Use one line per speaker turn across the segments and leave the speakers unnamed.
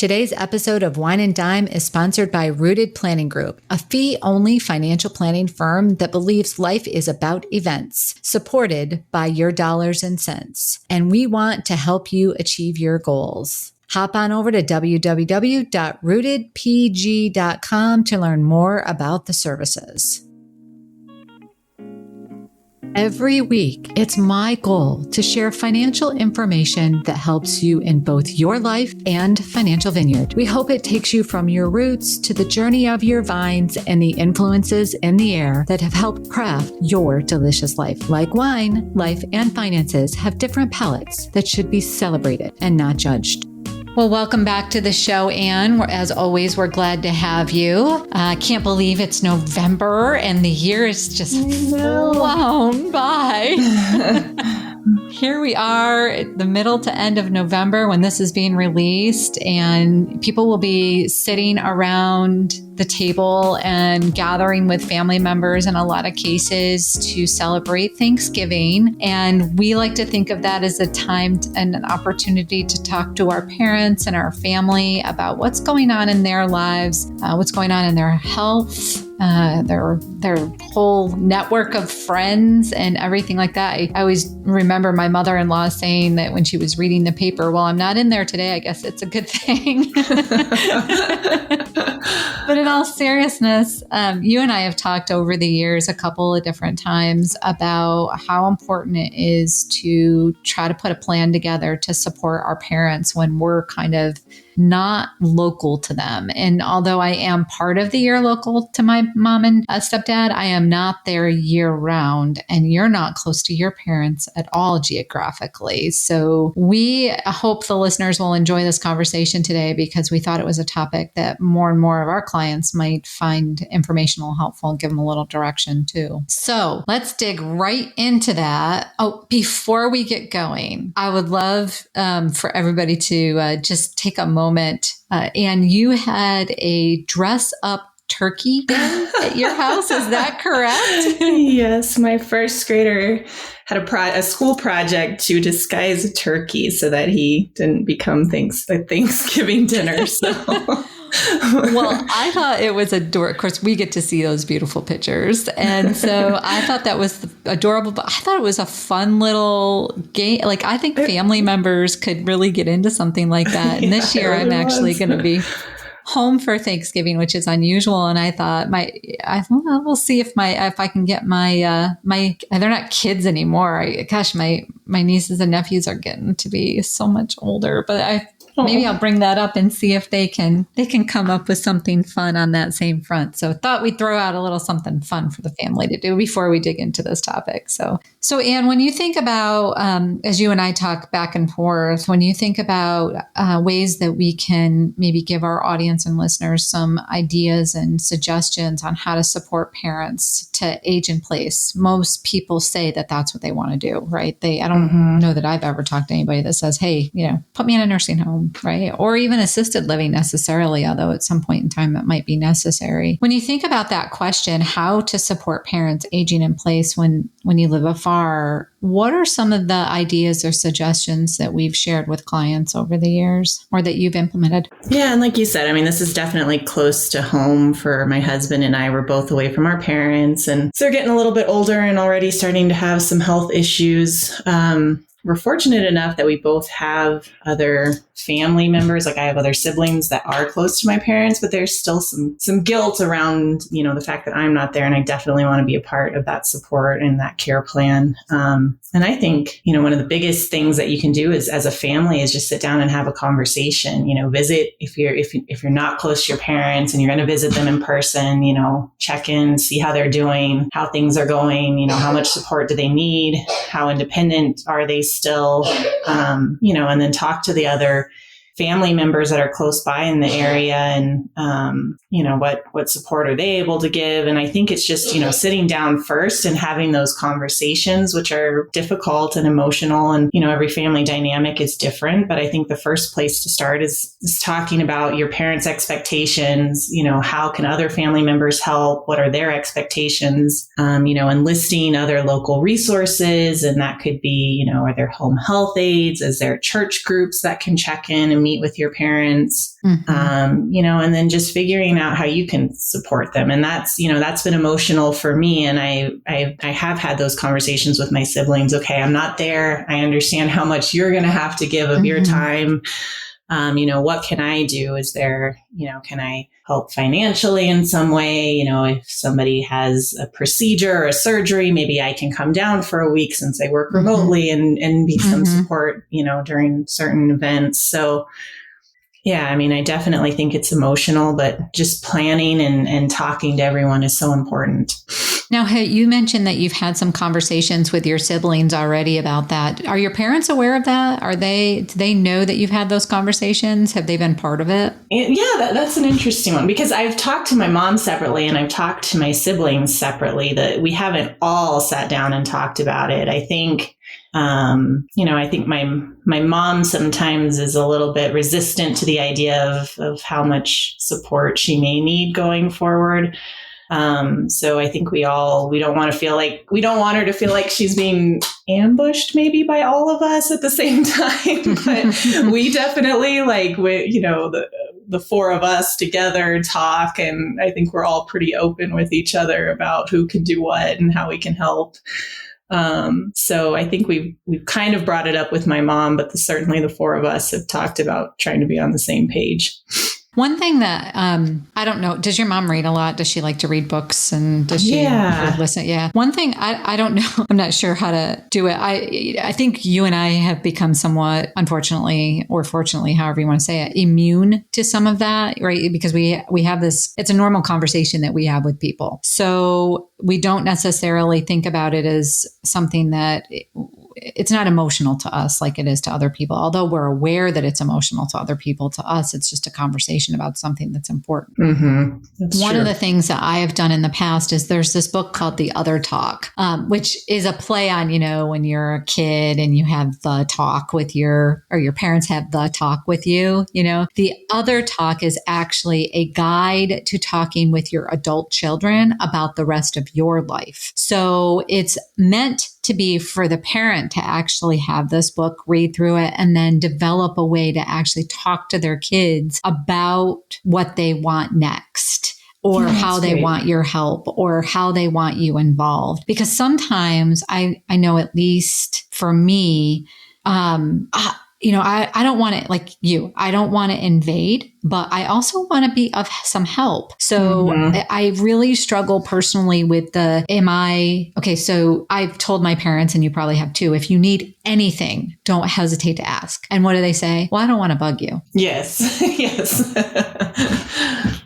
Today's episode of Wine and Dime is sponsored by Rooted Planning Group, a fee-only financial planning firm that believes life is about events, supported by your dollars and cents. And we want to help you achieve your goals. Hop on over to www.rootedpg.com to learn more about the services. Every week, it's my goal to share financial information that helps you in both your life and Financial Vineyard. We hope it takes you from your roots to the journey of your vines and the influences in the air that have helped craft your delicious life. Like wine, life and finances have different palates that should be celebrated and not judged. Well, welcome back to the show, Anne. As always, we're glad to have you. I can't believe it's November and the year is just flown by. Here we are at the middle to end of November when this is being released, and people will be sitting around the table and gathering with family members in a lot of cases to celebrate Thanksgiving. And we like to think of that as a time and an opportunity to talk to our parents and our family about what's going on in their lives, what's going on in their health, their whole network of friends and everything like that. I always remember my mother-in-law saying that when she was reading the paper, well, I'm not in there today. I guess it's a good thing. But in all seriousness, you and I have talked over the years a couple of different times about how important it is to try to put a plan together to support our parents when we're kind of not local to them. And although I am part of the year local to my mom and stepdad, I am not there year round, and you're not close to your parents at all geographically. So we hope the listeners will enjoy this conversation today because we thought it was a topic that more and more of our clients might find informational, helpful, and give them a little direction too. So let's dig right into that. Oh, before we get going, I would love for everybody to just take a moment. And you had a dress up turkey day at your house. Is that correct?
Yes. My first grader had a school project to disguise a turkey so that he didn't become a Thanksgiving dinner. So.
Well, I thought it was adorable. Of course, we get to see those beautiful pictures. And so I thought that was adorable, but I thought it was a fun little game. Like, I think family members could really get into something like that. And this year I'm actually going to be home for Thanksgiving, which is unusual. And I thought we'll see if I can get my they're not kids anymore. My nieces and nephews are getting to be so much older, but maybe I'll bring that up and see if they can come up with something fun on that same front. So I thought we'd throw out a little something fun for the family to do before we dig into this topic. So Anne, when you think about, as you and I talk back and forth, when you think about ways that we can maybe give our audience and listeners some ideas and suggestions on how to support parents to age in place, most people say that that's what they want to do, right? I don't know that I've ever talked to anybody that says, hey, put me in a nursing home, right? Or even assisted living necessarily, although at some point in time that might be necessary. When you think about that question, how to support parents aging in place when you live afar, what are some of the ideas or suggestions that we've shared with clients over the years or that you've implemented?
Yeah. And like you said, this is definitely close to home for my husband and I. We're both away from our parents, and so they're getting a little bit older and already starting to have some health issues. We're fortunate enough that we both have other family members. Like I have other siblings that are close to my parents, but there's still some guilt around, the fact that I'm not there. And I definitely want to be a part of that support and that care plan. And I think, one of the biggest things that you can do is as a family is just sit down and have a conversation, visit if you're not close to your parents and you're going to visit them in person, check in, see how they're doing, how things are going, how much support do they need? How independent are they still? And then talk to the other family members that are close by in the area and, what support are they able to give? And I think it's just, sitting down first and having those conversations, which are difficult and emotional. And, every family dynamic is different. But I think the first place to start is talking about your parents' expectations. How can other family members help? What are their expectations? Enlisting other local resources. And that could be, are there home health aides? Is there church groups that can check in and meet with your parents, and then just figuring out how you can support them. And that's been emotional for me. And I have had those conversations with my siblings. Okay, I'm not there. I understand how much you're going to have to give of your time. What can I do? Is there, can I help financially in some way? If somebody has a procedure or a surgery, maybe I can come down for a week since I work remotely and be some support, during certain events. So yeah, I definitely think it's emotional, but just planning and talking to everyone is so important.
Now, you mentioned that you've had some conversations with your siblings already about that. Are your parents aware of that? Do they know that you've had those conversations? Have they been part of it?
Yeah, that's an interesting one, because I've talked to my mom separately and I've talked to my siblings separately. That we haven't all sat down and talked about it. I think I think my mom sometimes is a little bit resistant to the idea of how much support she may need going forward. So I think we don't want her to feel like she's being ambushed maybe by all of us at the same time. But we definitely the four of us together talk, and I think we're all pretty open with each other about who can do what and how we can help. So I think we've kind of brought it up with my mom, but certainly the four of us have talked about trying to be on the same page.
One thing that I don't know, does your mom read a lot? Does she like to read books, and does she listen? Yeah. One thing I don't know, I'm not sure how to do it. I think you and I have become somewhat, unfortunately, or fortunately, however you want to say it, immune to some of that, right? Because we have this, it's a normal conversation that we have with people. So we don't necessarily think about it as something that it's not emotional to us like it is to other people. Although we're aware that it's emotional to other people, to us, it's just a conversation about something that's important. One of the things that I have done in the past is there's this book called The Other Talk, which is a play on, when you're a kid and you have the talk with your parents have the talk with you, The Other Talk is actually a guide to talking with your adult children about the rest of your life. So it's meant to be for the parent to actually have this book, read through it, and then develop a way to actually talk to their kids about what they want next, or how they want your help, or how they want you involved. Because sometimes I know, at least for me, I don't want to, like you, I don't want to invade, but I also want to be of some help. So I really struggle personally with so I've told my parents, and you probably have too, if you need anything, don't hesitate to ask. And what do they say? Well, I don't want to bug you.
Yes. Yes.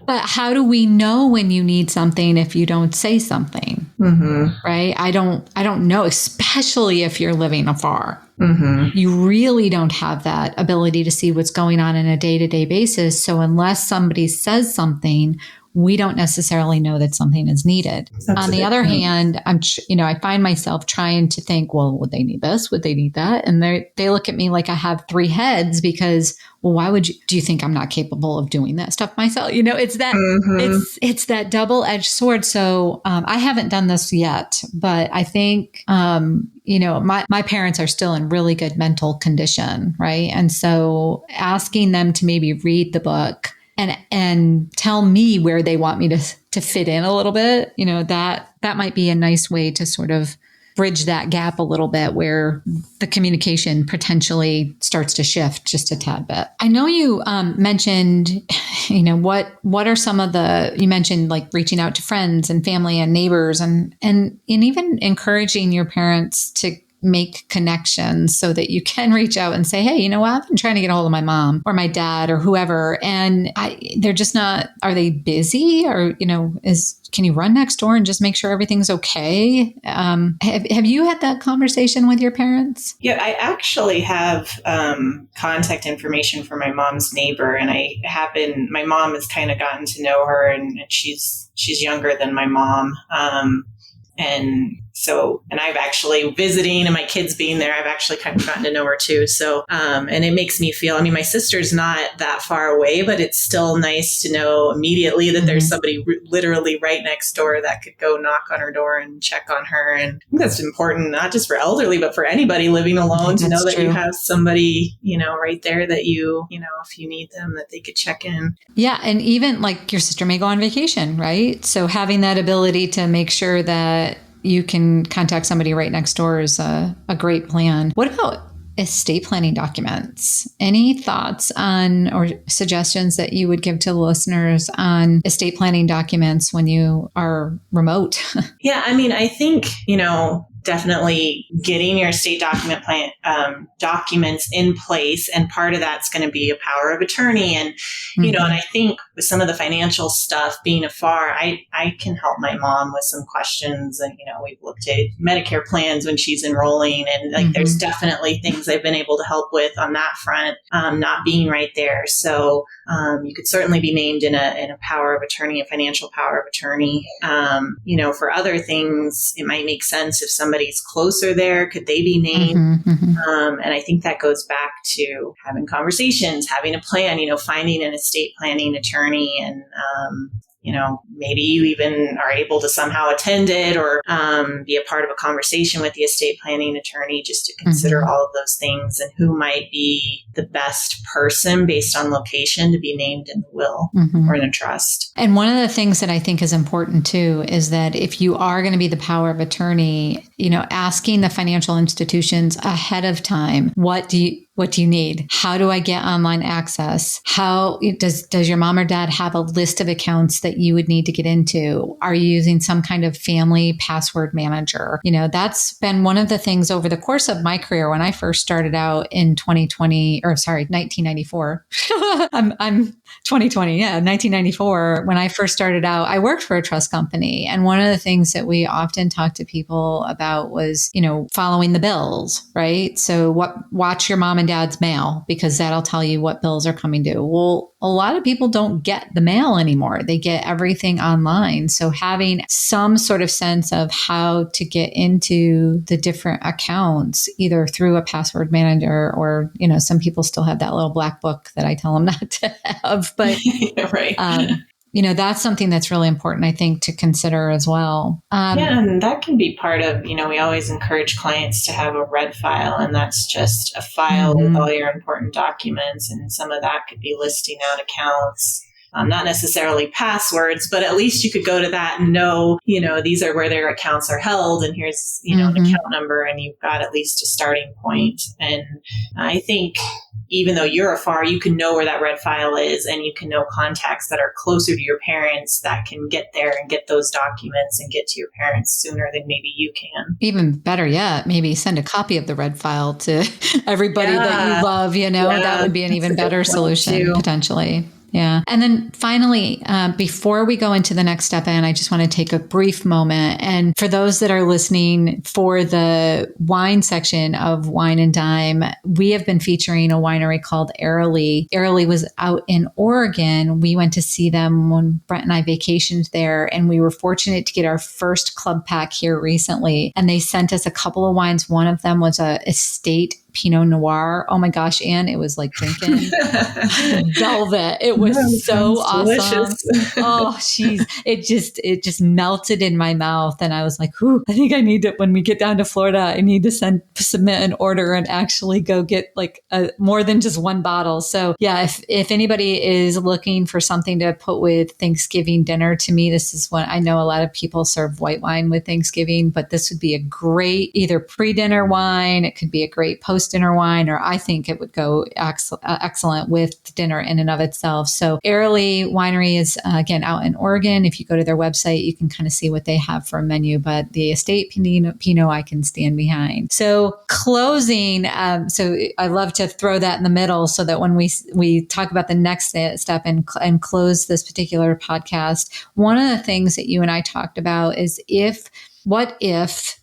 But how do we know when you need something if you don't say something? Right? I don't know, especially if you're living afar. You really don't have that ability to see what's going on a day-to-day basis. So unless somebody says something, we don't necessarily know that something is needed. On the other hand, I find myself trying to think, well, would they need this? Would they need that? And they look at me like I have three heads, because, well, why would do you think I'm not capable of doing that stuff myself? It's that, it's that double-edged sword. So I haven't done this yet, but I think, my parents are still in really good mental condition, right? And so asking them to maybe read the book and tell me where they want me to fit in a little bit, that might be a nice way to sort of bridge that gap a little bit, where the communication potentially starts to shift just a tad bit. I know you mentioned, what are some of you mentioned like reaching out to friends and family and neighbors and even encouraging your parents to make connections so that you can reach out and say, hey, I've been trying to get a hold of my mom or my dad or whoever, and they're just not, are they busy, or, can you run next door and just make sure everything's okay? Have you had that conversation with your parents?
Yeah, I actually have contact information for my mom's neighbor, and my mom has kind of gotten to know her, and she's younger than my mom. And and I've actually visiting and my kids being there, I've actually kind of gotten to know her too. So, and it makes me feel, I mean, my sister's not that far away, but it's still nice to know immediately that there's somebody literally right next door that could go knock on her door and check on her. And I think that's important, not just for elderly, but for anybody living alone to know that you have somebody, right there that if you need them, that they could check in.
Yeah. And even like your sister may go on vacation, right? So having that ability to make sure that you can contact somebody right next door is a great plan. What about estate planning documents? Any thoughts on or suggestions that you would give to listeners on estate planning documents when you are remote?
Yeah, I mean, I think, definitely getting your estate documents in place. And part of that's going to be a power of attorney. And, and I think with some of the financial stuff, being Afar, I can help my mom with some questions. And, we've looked at Medicare plans when she's enrolling. And there's definitely things I've been able to help with on that front, not being right there. So you could certainly be named in a power of attorney, a financial power of attorney. For other things, it might make sense if somebody's closer there, could they be named? And I think that goes back to having conversations, having a plan, finding an estate planning attorney and, maybe you even are able to somehow attend it or be a part of a conversation with the estate planning attorney just to consider all of those things and who might be the best person based on location to be named in the will or in a trust.
And one of the things that I think is important too is that if you are going to be the power of attorney, asking the financial institutions ahead of time, what do you need? How do I get online access? How does your mom or dad have a list of accounts that you would need to get into? Are you using some kind of family password manager? That's been one of the things over the course of my career when I first started out in 1994. I'm 2020. Yeah. 1994. When I first started out, I worked for a trust company. And one of the things that we often talked to people about was, following the bills, right? So watch your mom and dad's mail because that'll tell you what bills are coming due. Well, a lot of people don't get the mail anymore. They get everything online. So having some sort of sense of how to get into the different accounts, either through a password manager or, some people still have that little black book that I tell them not to have, but
right.
That's something that's really important, I think, to consider as well.
And that can be part of, we always encourage clients to have a red file, and that's just a file with all your important documents. And some of that could be listing out accounts, not necessarily passwords, but at least you could go to that and know, these are where their accounts are held. And here's, an account number, and you've got at least a starting point. And I think even though you're Afar, you can know where that red file is and you can know contacts that are closer to your parents that can get there and get those documents and get to your parents sooner than maybe you can.
Even better yet, maybe send a copy of the red file to everybody that you love, that would be an even better solution potentially. Yeah. And then finally, before we go into the next step in, I just want to take a brief moment. And for those that are listening for the wine section of Wine and Dime, we have been featuring a winery called Arceo. Arceo was out in Oregon. We went to see them when Brent and I vacationed there, and we were fortunate to get our first club pack here recently. And they sent us a couple of wines. One of them was a estate Pinot Noir. Oh my gosh, Anne, it was like drinking velvet. It was so awesome. Oh, it just melted in my mouth. And I was like, I think I need to, when we get down to Florida, I need to submit an order and actually go get like more than just one bottle. So yeah, if anybody is looking for something to put with Thanksgiving dinner, to me, this is what I know a lot of people serve white wine with Thanksgiving, but this would be a great either pre-dinner wine. It could be a great post-dinner wine, or I think it would go excellent with dinner in and of itself. So Arceo Winery is, again, out in Oregon. If you go to their website, you can kind of see what they have for a menu, but the estate Pinot I can stand behind. So closing, so I love to throw that in the middle so that when we talk about the next step and close this particular podcast, one of the things that you and I talked about is what if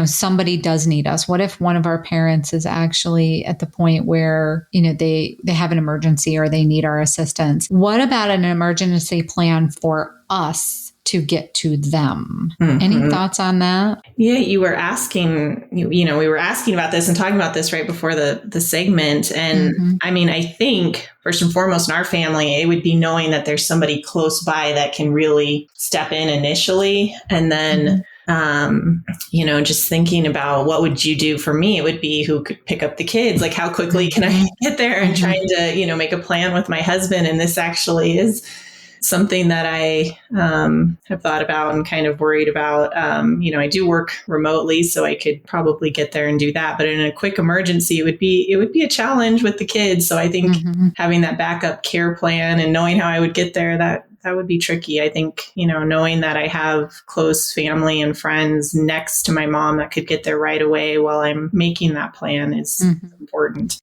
somebody does need us? What if one of our parents is actually at the point where, they have an emergency or they need our assistance? What about an emergency plan for us to get to them. Any thoughts on that?
Yeah, we were asking about this and talking about this right before the segment. And I mean, I think first and foremost in our family, it would be knowing that there's somebody close by that can really step in initially. And then, just thinking about what would you do for me? It would be who could pick up the kids? Like, how quickly can I get there, and trying to, make a plan with my husband. And this actually is something that I have thought about and kind of worried about. I do work remotely, so I could probably get there and do that. But in a quick emergency, it would be a challenge with the kids. So I think having that backup care plan and knowing how I would get there, that would be tricky. I think, knowing that I have close family and friends next to my mom that could get there right away while I'm making that plan is important.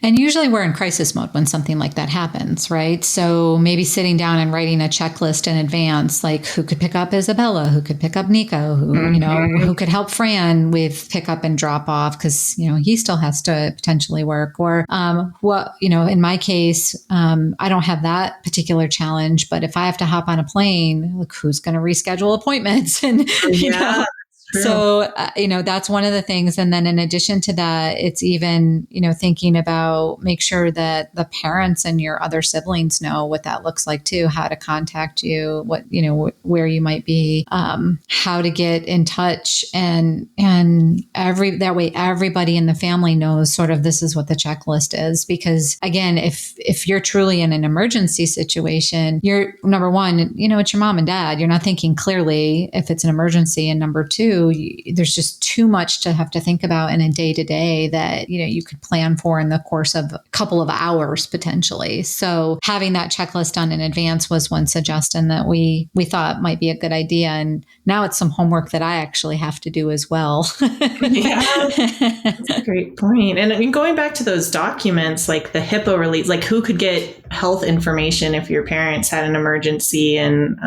And usually we're in crisis mode when something like that happens, right? So maybe sitting down and writing a checklist in advance, like who could pick up Isabella, who could pick up Nico, who could help Fran with pick up and drop off, because, he still has to potentially work. Or, in my case, I don't have that particular challenge, but if I have to hop on a plane, look, who's going to reschedule appointments? And, So, that's one of the things. And then in addition to that, it's even, thinking about make sure that the parents and your other siblings know what that looks like too, how to contact you, what, where you might be, how to get in touch, and that way everybody in the family knows sort of this is what the checklist is. Because again, if you're truly in an emergency situation, you're number one, it's your mom and dad. You're not thinking clearly if it's an emergency. And number two, there's just too much to have to think about in a day-to-day that, you could plan for in the course of a couple of hours potentially. So having that checklist done in advance was one suggestion that we thought might be a good idea. And now it's some homework that I actually have to do as well.
Yeah, that's a great point. And I mean, going back to those documents, like the HIPAA release, like who could get health information if your parents had an emergency and,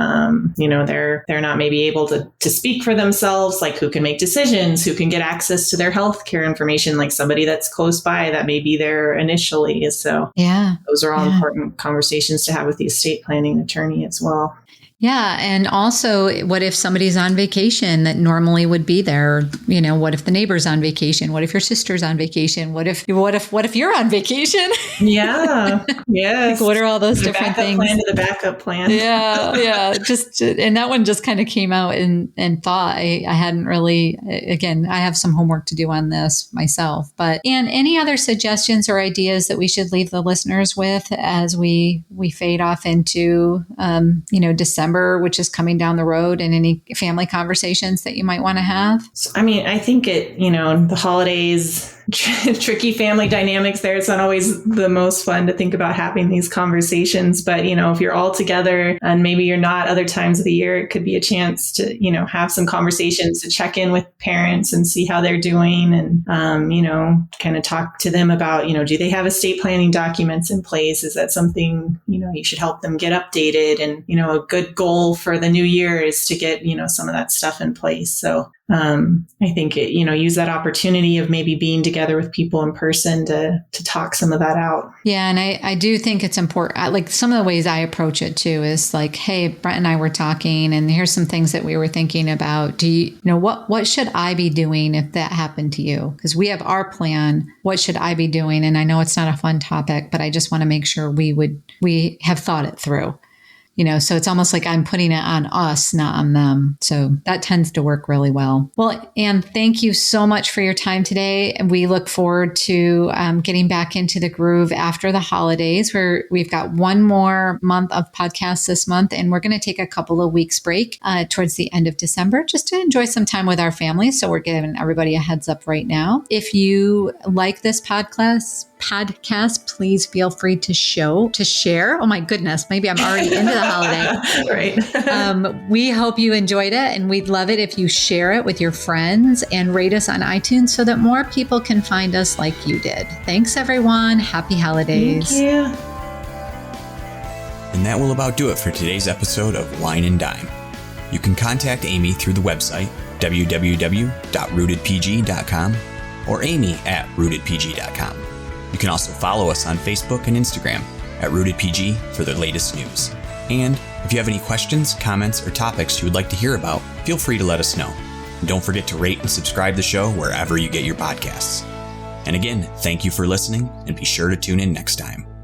they're not maybe able to speak for themselves, like who can make decisions, who can get access to their healthcare information, like somebody that's close by that may be there initially. So those are all important conversations to have with the estate planning attorney as well.
Yeah. And also, what if somebody's on vacation that normally would be there? What if the neighbor's on vacation? What if your sister's on vacation? What if you're on vacation?
Yeah. Yes.
Like, what are all those different things?
Plan to the backup plan.
Yeah. And that one just kind of came out and thought I hadn't really, again, I have some homework to do on this myself, and any other suggestions or ideas that we should leave the listeners with as we fade off into, December, which is coming down the road, and any family conversations that you might want to have?
I mean, I think the holidays, tricky family dynamics there. It's not always the most fun to think about having these conversations, but, if you're all together and maybe you're not other times of the year, it could be a chance to, have some conversations to check in with parents and see how they're doing, and, kind of talk to them about, do they have estate planning documents in place? Is that something, you should help them get updated? And, a good goal for the new year is to get, some of that stuff in place. So I think, use that opportunity of maybe being together with people in person to talk some of that out. Yeah.
And I do think it's important. Like, some of the ways I approach it too is like, hey, Brent and I were talking, and here's some things that we were thinking about. Do you know what should I be doing if that happened to you? Because we have our plan. What should I be doing? And I know it's not a fun topic, but I just want to make sure we have thought it through. So it's almost like I'm putting it on us, not on them. So that tends to work really well. Well, Anne, thank you so much for your time today. And we look forward to getting back into the groove after the holidays, where we've got one more month of podcasts this month. And we're going to take a couple of weeks break towards the end of December just to enjoy some time with our family. So we're giving everybody a heads up right now. If you like this podcast, please feel free to share. Oh my goodness, maybe I'm already into the holiday.
Right.
We hope you enjoyed it, and we'd love it if you share it with your friends and rate us on iTunes so that more people can find us like you did. Thanks, everyone. Happy holidays.
Thank you.
And that will about do it for today's episode of Wine and Dime. You can contact Amy through the website www.rootedpg.com or amy@rootedpg.com. You can also follow us on Facebook and Instagram @RootedPG for the latest news. And if you have any questions, comments, or topics you would like to hear about, feel free to let us know. And don't forget to rate and subscribe the show wherever you get your podcasts. And again, thank you for listening, and be sure to tune in next time.